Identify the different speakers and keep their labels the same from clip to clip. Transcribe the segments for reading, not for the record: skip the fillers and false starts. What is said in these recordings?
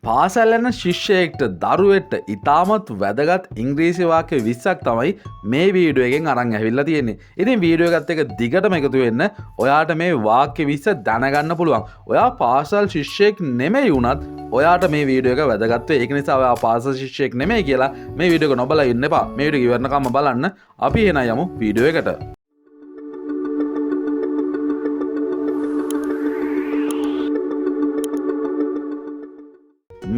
Speaker 1: පාසල් යන ශිෂ්‍යයෙක්ට දරුවෙක්ට ඉතාමත් වැදගත් ඉංග්‍රීසි වාක්‍ය 20ක් තමයි මේ වීඩියෝ එකෙන් අරන් ඇවිල්ලා තියෙන්නේ. ඉතින් වීඩියෝ එකත් එක්ක දිගටම එකතු වෙන්න ඔයාට මේ වාක්‍ය 20 දැනගන්න පුළුවන්. ඔයා පාසල් ශිෂ්‍යයෙක් නෙමෙයි වුණත් ඔයාට මේ වීඩියෝ එක වැදගත් වෙයි. ඒක නිසා ඔයා පාසල් ශිෂ්‍යයෙක් නෙමෙයි කියලා මේ වීඩියෝ එක නොබලා ඉන්න එපා. මේ වීඩියෝ ඉවරනකම්ම බලන්න. අපි එහෙනම් යමු වීඩියෝ එකට.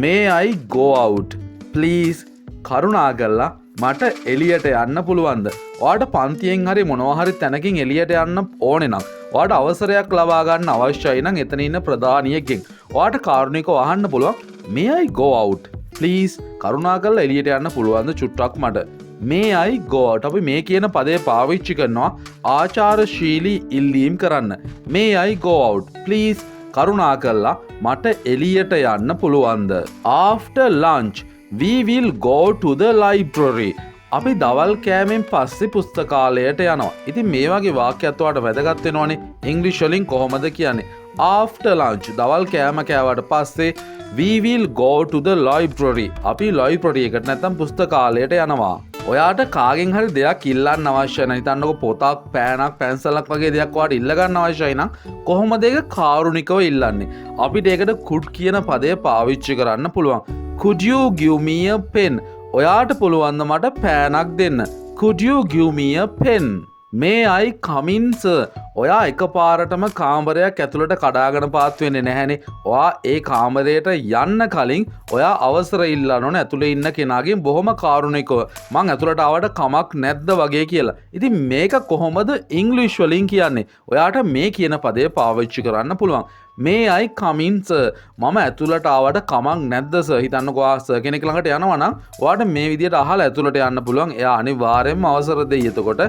Speaker 1: May I go out? Please. කරුණාකරලා මට එළියට යන්න පුළුවන්ද? ඔයාට පන්තියෙන් හරි මොනවා හරි තැනකින් එළියට යන්න ඕනේ නම් ඔයාට අවසරයක් ලබා ගන්න අවශ්‍යයි නම් එතන ඉන්න ප්‍රධානියෙක්ගෙන් ඔයාට කාරුණිකව අහන්න පුළුවන් May I go out? Please. කරුණාකරලා එළියට යන්න පුළුවන්ද චුට්ටක් මට? May I go out? අපි මේ කියන පදේ පාවිච්චි කරනවා ආචාරශීලී ඉල්ලීම් කරන්න. May I go out? Please. කරුණාකරලා මට එළියට යන්න පුළුවන්ද? After lunch we will go to the library. අපි දවල් කෑමෙන් පස්සේ පුස්තකාලයට යනවා. ඉතින් මේ වගේ වාක්‍යයක් ඔයාලට වැදගත් වෙනවනේ. ඉංග්‍රීසි වලින් කොහොමද කියන්නේ? After lunch දවල් කෑම කෑවට පස්සේ we will go to the library. අපි library එකට නැත්නම් පුස්තකාලයට යනවා. ඔයාට කාගෙන් හරි දෙයක් ඉල්ලන්න අවශ්‍යයි නම් හිතන්නකො පොතක්, පෑනක්, පැන්සලක් වගේ දෙයක් ඔයාට ඉල්ල ගන්න අවශ්‍යයි නම් කොහොමද ඒක කාරුණිකව ඉල්ලන්නේ? අපිට ඒකට could කියන පදය පාවිච්චි කරන්න පුළුවන්. Could you give me a pen? ඔයාට පුළුවන් ද මට පෑනක් දෙන්න? Could you give me a pen? May I come in, sir? ඔයා එකපාරටම කාමරයක් ඇතුළට කඩාගෙන පාත් වෙන්නේ නැහැනේ. ඔයා ඒ කාමරයට යන්න කලින් ඔයා අවසර ඉල්ලන්න ඕන ඇතුළේ ඉන්න කෙනාගෙන් බොහොම කාරුණිකව. මං ඇතුළට ආවට කමක් නැද්ද වගේ කියලා. ඉතින් මේක කොහොමද ඉංග්‍රීසි වලින් කියන්නේ? ඔයාට මේ කියන පදේ පාවිච්චි කරන්න පුළුවන්. May I come in, sir? මම ඇතුළට ආවට කමක් නැද්ද සර්? හිතන්නකෝ ආ සර් කෙනෙක් ළඟට යනවා නම් ඔයාට මේ විදියට අහලා ඇතුළට යන්න පුළුවන්. එයා අනිවාර්යෙන්ම අවසර දෙයි. එතකොට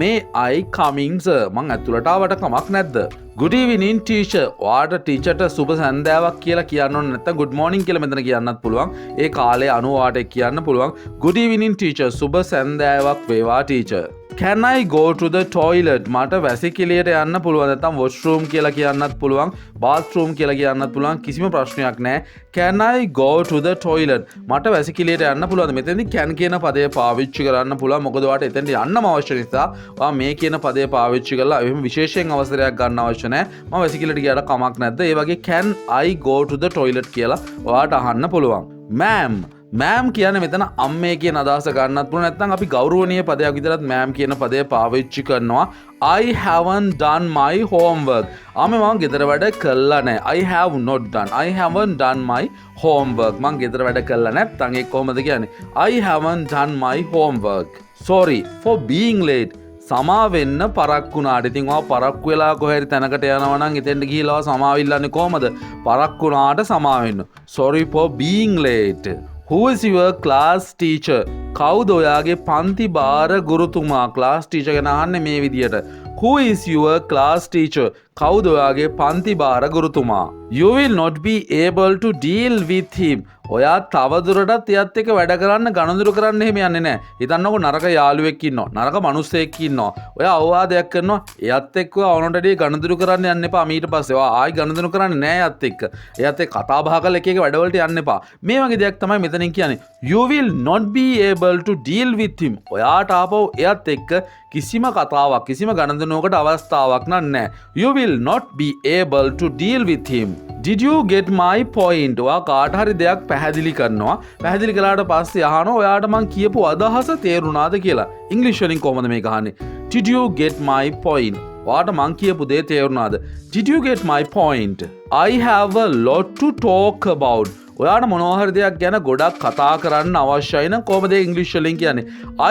Speaker 1: May I come in, sir? මං ඇතුළට ආවට කමක් නැද්ද? Good evening, teacher. ඔයාට ටීචර්ට සුබ සන්ධ්‍යාවක් කියලා කියන්න ඕනේ නැත්නම් good morning කියලා මෙතන කියන්නත් පුළුවන්. ඒ කාලේ අනුව ඔයාට කියන්න පුළුවන් good evening, teacher. සුබ සන්ධ්‍යාවක් වේවා teacher. Can I go to the toilet? මට වැසිකිළියට යන්න පුළුවන්. නැත්නම් washroom කියලා කියන්නත් පුළුවන්. bathroom කියලා කියන්නත් පුළුවන්. කිසිම ප්‍රශ්නයක් නැහැ. Can I go to the toilet? මට වැසිකිළියට යන්න පුළුවන්. මෙතෙන්දි can කියන පදය පාවිච්චි කරන්න පුළුවන්. මොකද ඔයාට එතෙන්ට යන්නම අවශ්‍ය නිසා ඔයා මේ කියන පදය පාවිච්චි කරලා එහෙම විශේෂයෙන් අවසරයක් ගන්න අවශ්‍ය නැහැ. මම වැසිකිළියට ගියාට කමක් නැද්ද? ඒ වගේ can I go to the toilet කියලා ඔයාට අහන්න පුළුවන්. Ma'am. මෑම් කියන්නේ මෙතන අම්මේ කියන අදහස ගන්නත් පුළුවන්. නැත්නම් අපි ගෞරවනීය පදයක් විතරත් මෑම් කියන පදය පාවිච්චි කරනවා. I haven't done my homework. මම ගෙදර වැඩ කළා නැහැ. I have not done. I haven't done my homework. මම ගෙදර වැඩ කළා නැත්නම් ඒක කොහොමද කියන්නේ? I haven't done my homework. Sorry for being late. සමා වෙන්න පරක්කු වුණාට. ඉතින් ඔයා පරක්කු වෙලා කොහේ හරි තැනකට යනවා නම් එතෙන්ට ගිහිල්ලා සමාව ඉල්ලන්නේ කොහමද? පරක්කු වුණාට සමා වෙන්න. Sorry for being late. Who is your class teacher? කවුද ඔයාගේ පන්ති භාර ගුරුතුමා? class teacher ගැන අහන්නේ මේ විදියට. Who is your class teacher? කවුද ඔයාගේ පන්ති භාර ගුරුතුමා? You will not be able to deal with him. ඔයා තවදුරටත් එයත් එක්ක වැඩ කරන්න ගනුදෙනු කරන්න එහෙම යන්නේ නැහැ. හිතන්නකෝ නරක යාළුවෙක් ඉන්නවා. නරක මිනිස්සෙක් ඉන්නවා. ඔයා අවවාදයක් කරනවා. එයත් එක්ක ඕනටදී ගනුදෙනු කරන්න යන්න එපා. ඊට පස්සේ ඔයා ආයි ගනුදෙනු කරන්නේ නැහැ එයත් එක්ක. එයත් එක්ක කතා බහ කරලා එක එක වැඩවලට යන්න එපා. මේ වගේ දෙයක් තමයි මෙතනින් කියන්නේ. You will not be able to deal with him. ඔයාට ආපහු එයත් එක්ක කිසිම කතාවක් කිසිම ගනුදෙනුවකට අවස්ථාවක් නැහැ. You will not be able to deal with him. Did you get my point? ඔයා කාට හරි දෙයක් පැහැදිලි කරනවා. පැහැදිලි කළාට පස්සේ අහනවා ඔයාට මං කියපු අදහස තේරුණාද කියලා. ඉංග්‍රීසි වලින් කොහොමද මේක අහන්නේ? Did you get my point? ඔයාට මං කියපු දේ තේරුණාද? Did you get my point? I have a lot to talk about. ඔයාට මොනවා හරි දෙයක් ගැන ගොඩක් කතා කරන්න අවශ්‍යයි නම් කොහොමද ඉංග්‍රීසි වලින් කියන්නේ?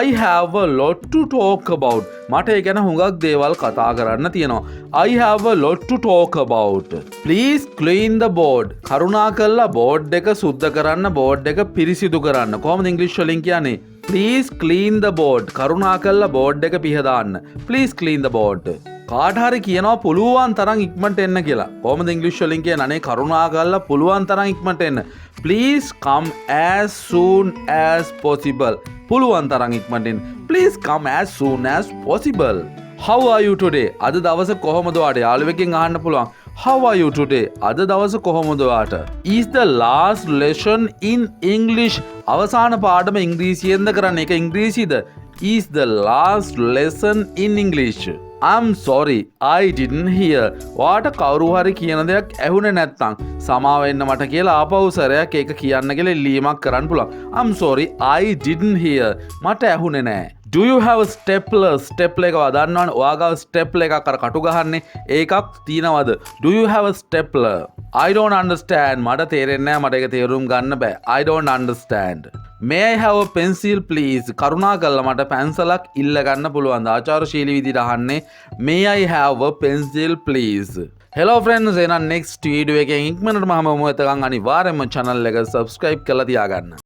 Speaker 1: I have a lot to talk about. මට ඒ ගැන හුඟක් දේවල් කතා කරන්න තියෙනවා. I have a lot to talk about. Please clean the board. කරුණාකරලා බෝඩ් එක සුද්ධ කරන්න, බෝඩ් එක පිරිසිදු කරන්න. කොහොමද ඉංග්‍රීසි වලින් කියන්නේ? Please clean the board. කරුණාකරලා බෝඩ් එක පිහදාන්න. Please clean the board. කාට හරි කියනවා පුළුවන් තරම් ඉක්මනට එන්න කියලා. කොහොමද ඉංග්‍රීසි වලින් කියන්නේ? අනේ කරුණාකරලා පුළුවන් තරම් ඉක්මනට එන්න. Please come as soon as possible. පුළුවන් තරම් ඉක්මනට එන්න. Please come as soon as possible. How are you today? අද දවස කොහොමද ඔයාට? යාළුවෙක්ගෙන් අහන්න පුළුවන්. How are you today? අද දවස කොහොමද ඔයාට? Is the last lesson in English? අවසාන පාඩම ඉංග්‍රීසියෙන්ද කරන්නේ? ඒක ඉංග්‍රීසිද? Is the last lesson in English? I'm sorry, I didn't hear. ඔයාට කවුරු හරි කියන දෙයක් ඇහුනේ නැත්නම් සමාව වෙන්න මට කියලා ආපහු සැරයක් ඒක කියන්න කියලා ඉල්ලීමක් කරන්න පුළුවන්. I'm sorry, I didn't hear. මට ඇහුනේ නැහැ. Do you have a stapler? Stapler එක වදන්නවනේ. ඔයාගාව stapler එකක් අර කටු ගහන්නේ ඒකක් තියනවද? Do you have a stapler? I don't understand. මට තේරෙන්නේ නැහැ. මට ඒක තේරුම් ගන්න බෑ. I don't understand. May I have a pencil please? කරුණාකරලා මට පැන්සලක් ඉල්ල ගන්න පුළුවන්ද? ආචාරශීලී විදිහට අහන්නේ May I have a pencil please? Hello friends, එහෙනම් next video එකෙන් ඉක්මනටම මම මොහොතකන් අනිවාර්යයෙන්ම channel එක subscribe කරලා තියාගන්න.